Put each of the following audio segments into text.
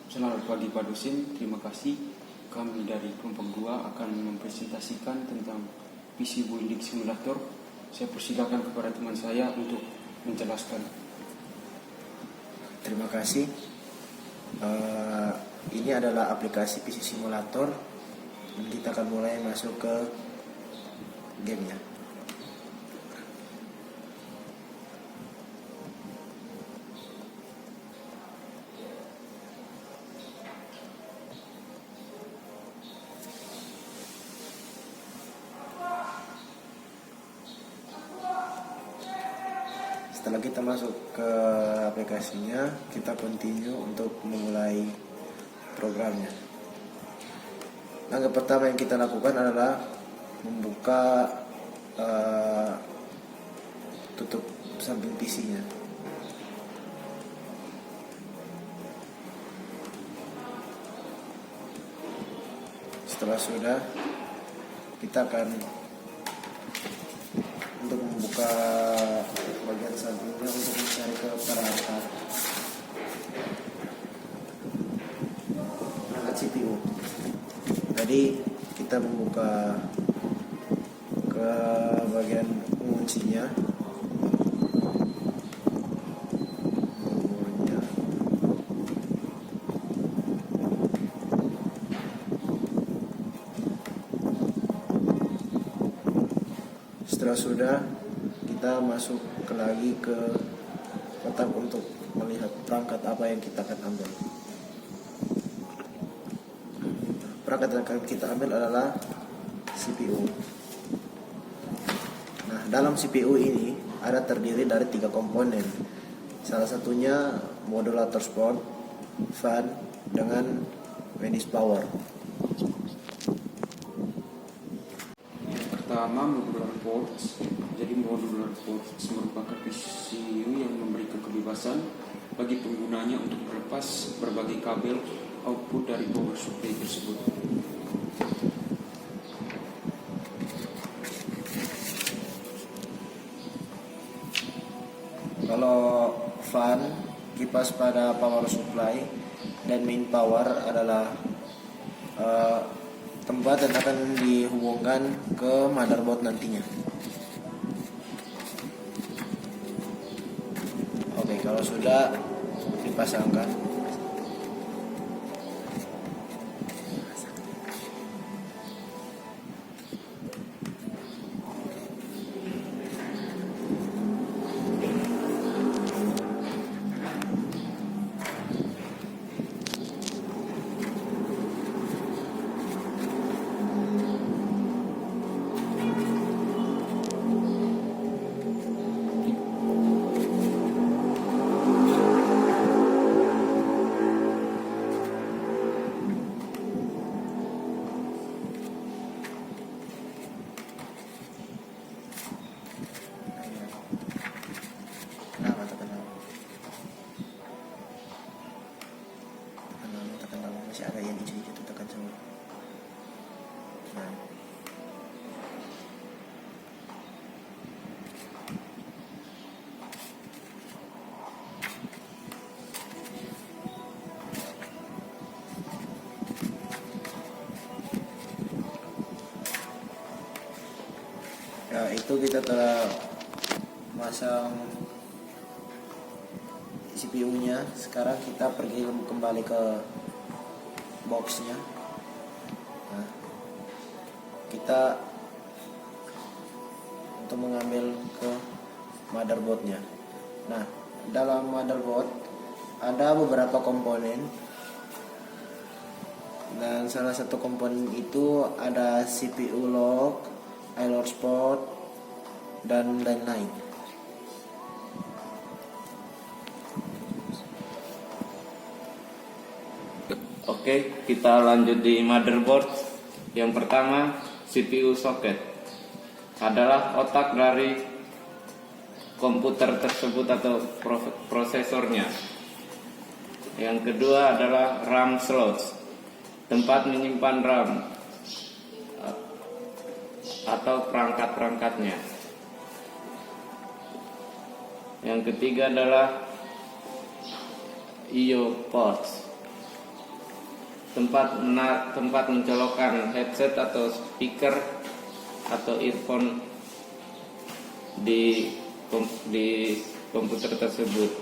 Selamat pagi Pak Dosen, terima kasih. Kami dari kelompok 2 akan mempresentasikan tentang PC Building Simulator. Saya persilakan kepada teman saya untuk menjelaskan. Terima kasih. Ini adalah aplikasi PC Simulator dan kita akan mulai masuk ke gamenya. Setelah kita masuk ke aplikasinya, kita continue untuk memulai programnya. Langkah pertama yang kita lakukan adalah membuka tutup samping PC-nya. Setelah sudah, kita akan untuk membuka bagian sampingnya untuk mencari ke perangkat CPU. Tadi kita membuka ke bagian menguncinya. Setelah sudah, kita masuk lagi ke kotak untuk melihat perangkat apa yang kita akan ambil. Perangkat yang akan kita ambil adalah CPU. Nah, dalam CPU ini ada terdiri dari 3 komponen. Salah satunya modulator sport, fan, dengan manage power. Pertama, modular ports. Jadi modular ports merupakan PCU yang memberikan kebebasan bagi penggunanya untuk melepas berbagai kabel output dari power supply tersebut. Kalau fan, kipas pada power supply, dan main power adalah tempat yang akan dihubungkan ke motherboard nantinya. Oke, kalau sudah dipasangkan, masih ada yang hijau-hijau itu tekan semua. Nah. Ya, itu kita telah masang CPU-nya. Sekarang kita pergi kembali ke boxnya. Nah, kita untuk mengambil ke motherboardnya. Nah, dalam motherboard ada beberapa komponen, dan salah satu komponen itu ada CPU lock, I/O port, dan lain-lain. Oke, kita lanjut di motherboard. Yang pertama, CPU socket adalah otak dari komputer tersebut atau prosesornya. Yang kedua adalah RAM slots, tempat menyimpan RAM atau perangkat-perangkatnya. Yang ketiga adalah I/O ports, tempat mencolokkan headset atau speaker atau earphone di komputer tersebut.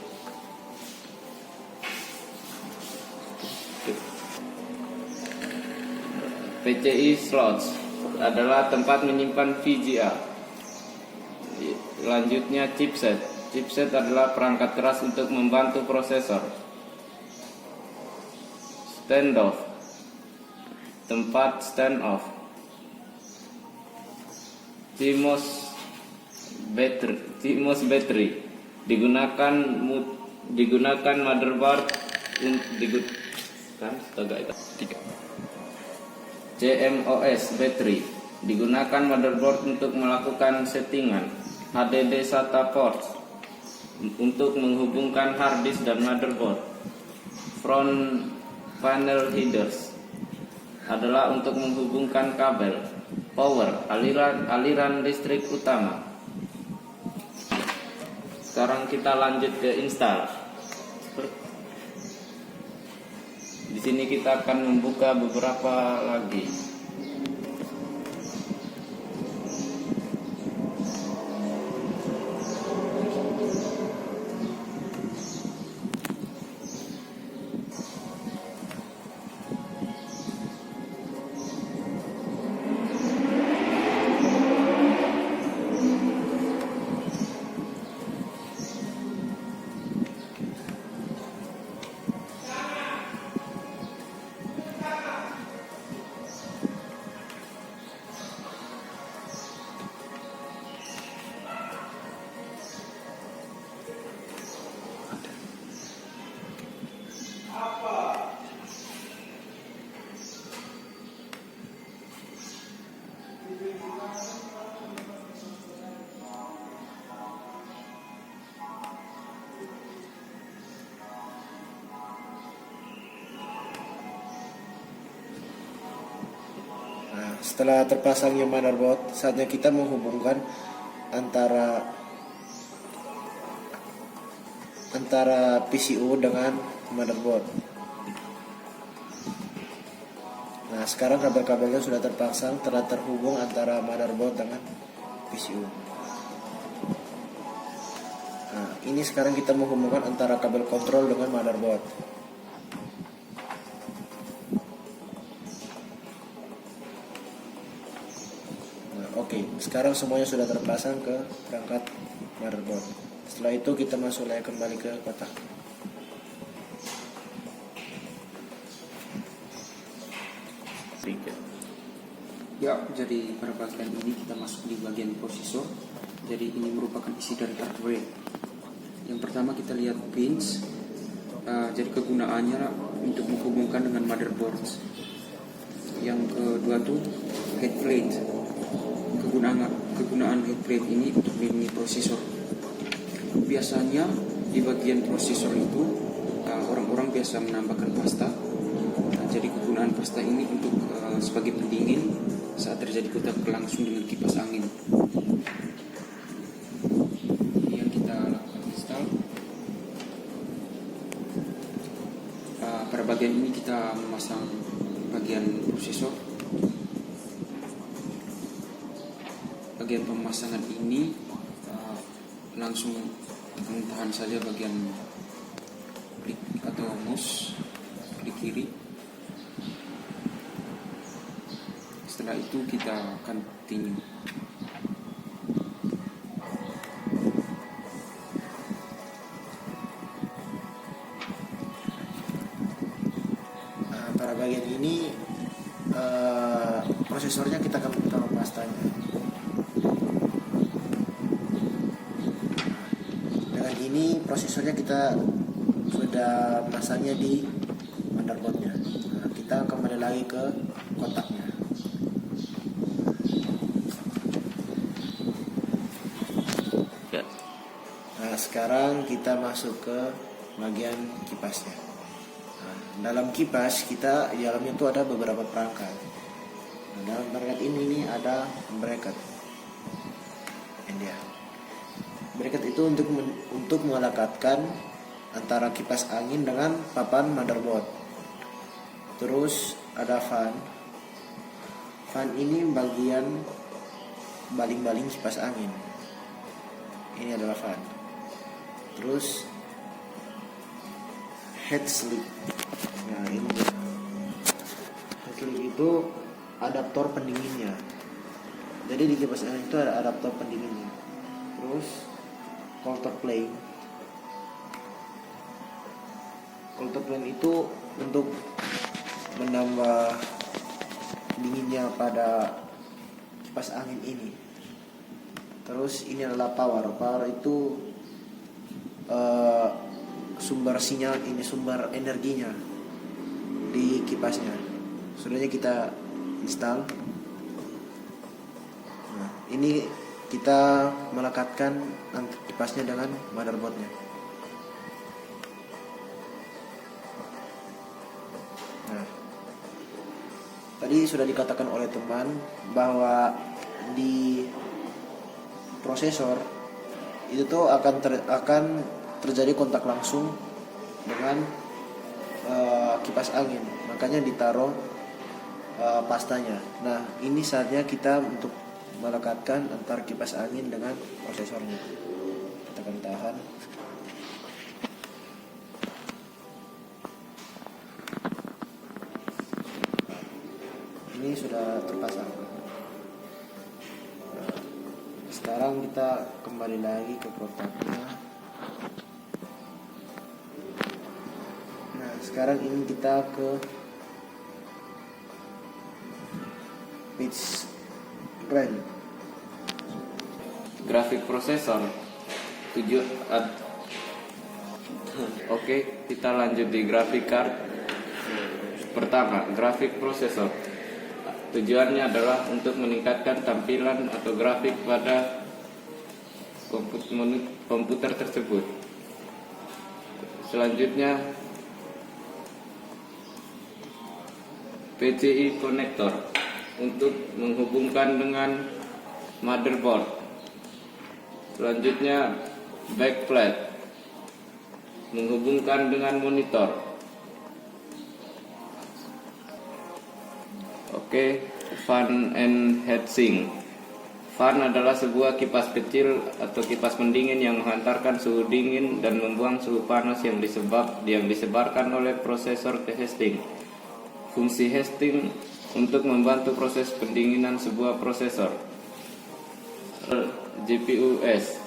PCI slots adalah tempat menyimpan VGA. Selanjutnya chipset. Chipset adalah perangkat keras untuk membantu prosesor. Standoff, tempat standoff. CMOS battery digunakan motherboard CMOS battery digunakan motherboard untuk melakukan settingan. HDD SATA port untuk menghubungkan hard disk dan motherboard. Front panel headers adalah untuk menghubungkan kabel. Power, aliran listrik utama. Sekarang kita lanjut ke install. Di sini kita akan membuka beberapa lagi. Setelah terpasangnya motherboard, saatnya kita menghubungkan antara PCU dengan motherboard. Nah, sekarang kabel-kabelnya sudah terpasang, telah terhubung antara motherboard dengan PCU. Nah, ini sekarang kita menghubungkan antara kabel kontrol dengan motherboard. Oke, sekarang semuanya sudah terpasang ke perangkat motherboard. Setelah itu kita masuk lagi kembali ke kotak. Ya, jadi pada bagian ini kita masuk di bagian prosesor. Jadi ini merupakan isi dari hardware. Yang pertama kita lihat pins. Jadi kegunaannya untuk menghubungkan dengan motherboard. Yang kedua tuh headplate. Kegunaan headplate ini untuk melindungi prosesor. Biasanya di bagian prosesor itu orang-orang biasa menambahkan pasta. Jadi kegunaan pasta ini untuk sebagai pendingin saat terjadi kotak langsung dengan kipas angin. Yang kita lakukan install. Pada bagian ini kita memasang bagian prosesor. Bagian pemasangan ini langsung tahan saja bagian klik atau mouse klik kiri. Setelah itu kita continue. Pada bagian ini prosesornya kita akan taruh pastanya. Dengan ini prosesornya kita sudah pasangnya di motherboardnya. Nah, kita kembali lagi ke kotaknya. Nah, sekarang kita masuk ke bagian kipasnya. Nah, dalam kipas kita di dalamnya itu ada beberapa perangkat. Nah, dalam perangkat ini nih ada bracket. Ini dia. Bracket itu untuk melekatkan antara kipas angin dengan papan motherboard. Terus ada fan. Fan ini bagian baling-baling kipas angin. Ini adalah fan. Terus head slick. Nah, ini head slick itu adaptor pendinginnya. Jadi di kipas angin itu ada adaptor pendinginnya. Terus coulter plane. Coulter plane itu untuk menambah dinginnya pada kipas angin ini. Terus ini adalah power. Power itu sumber sinyal, ini sumber energinya di kipasnya. Sudahnya kita install. Nah, ini kita melekatkan kipasnya dengan motherboardnya. Nah, tadi sudah dikatakan oleh teman bahwa di prosesor itu tuh akan terjadi kontak langsung dengan kipas angin, makanya ditaruh pastanya. Nah, ini saatnya kita untuk melekatkan antar kipas angin dengan prosesornya. Kita akan tahan. Ini sudah terpasang. Nah, sekarang kita kembali lagi ke protapnya. Nah, sekarang ini kita ke page rank. Grafik prosesor. Oke, kita lanjut di grafik card. Pertama, grafik prosesor. Tujuannya adalah untuk meningkatkan tampilan atau grafik pada komputer tersebut. Selanjutnya, PCI connector untuk menghubungkan dengan motherboard. Selanjutnya, backplate menghubungkan dengan monitor. Oke, fan and heatsink. Fan adalah sebuah kipas kecil atau kipas pendingin yang menghantarkan suhu dingin dan membuang suhu panas yang disebarkan oleh prosesor ke heatsink. Fungsi heatsink untuk membantu proses pendinginan sebuah prosesor. GPU-S.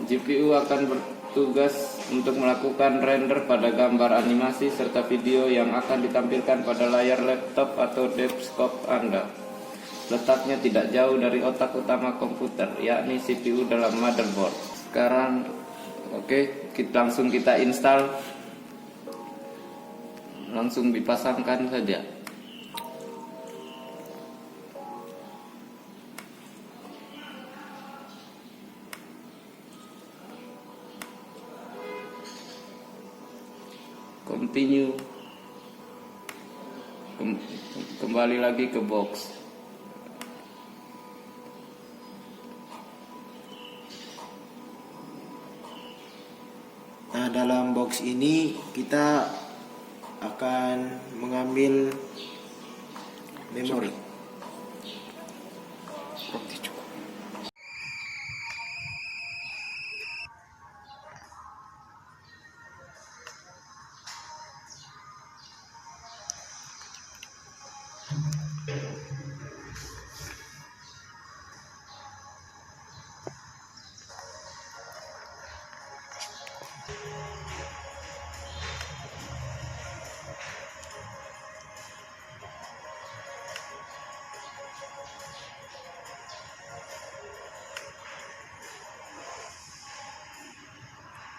GPU akan bertugas untuk melakukan render pada gambar animasi serta video yang akan ditampilkan pada layar laptop atau desktop Anda. Letaknya tidak jauh dari otak utama komputer, yakni CPU dalam motherboard. Sekarang, langsung kita install. Langsung dipasangkan saja. Continue. Kembali lagi ke box. Nah, dalam box ini kita akan mengambil memori.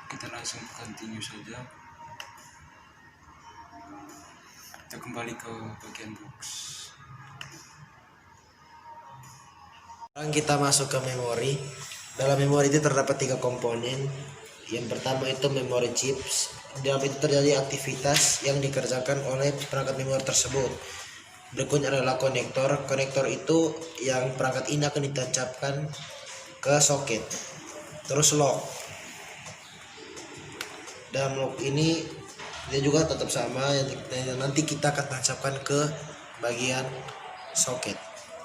Kita langsung continue saja. Kita kembali ke bagian box. Sekarang kita masuk ke memori. Dalam memori itu terdapat 3 komponen. Yang pertama itu memori chips. Di dalam itu terjadi aktivitas yang dikerjakan oleh perangkat memori tersebut. Berikutnya adalah konektor. Konektor itu yang perangkat ini akan ditancapkan ke soket. Terus lock. Dalam lock ini Ini juga tetap sama, yang nanti kita akan tancapkan ke bagian soket.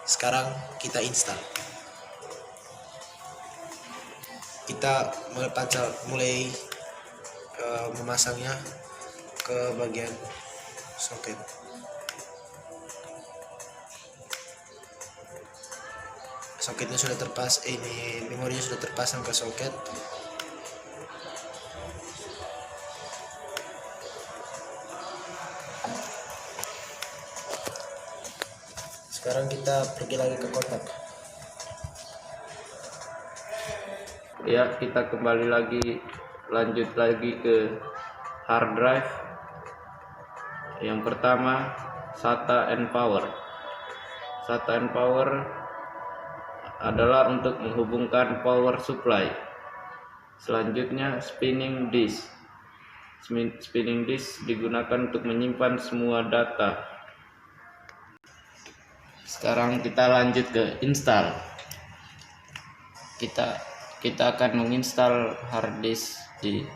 Sekarang kita install. Kita mulai memasangnya ke bagian soket. Soketnya sudah ini memorinya sudah terpasang ke soket. Sekarang kita pergi lagi ke kotak. Ya, kita kembali lagi, lanjut lagi ke hard drive. Yang pertama, SATA and power. SATA and power adalah untuk menghubungkan power supply. Selanjutnya, spinning disk. Spinning disk digunakan untuk menyimpan semua data. Sekarang kita lanjut ke install. Kita akan menginstal hard disk di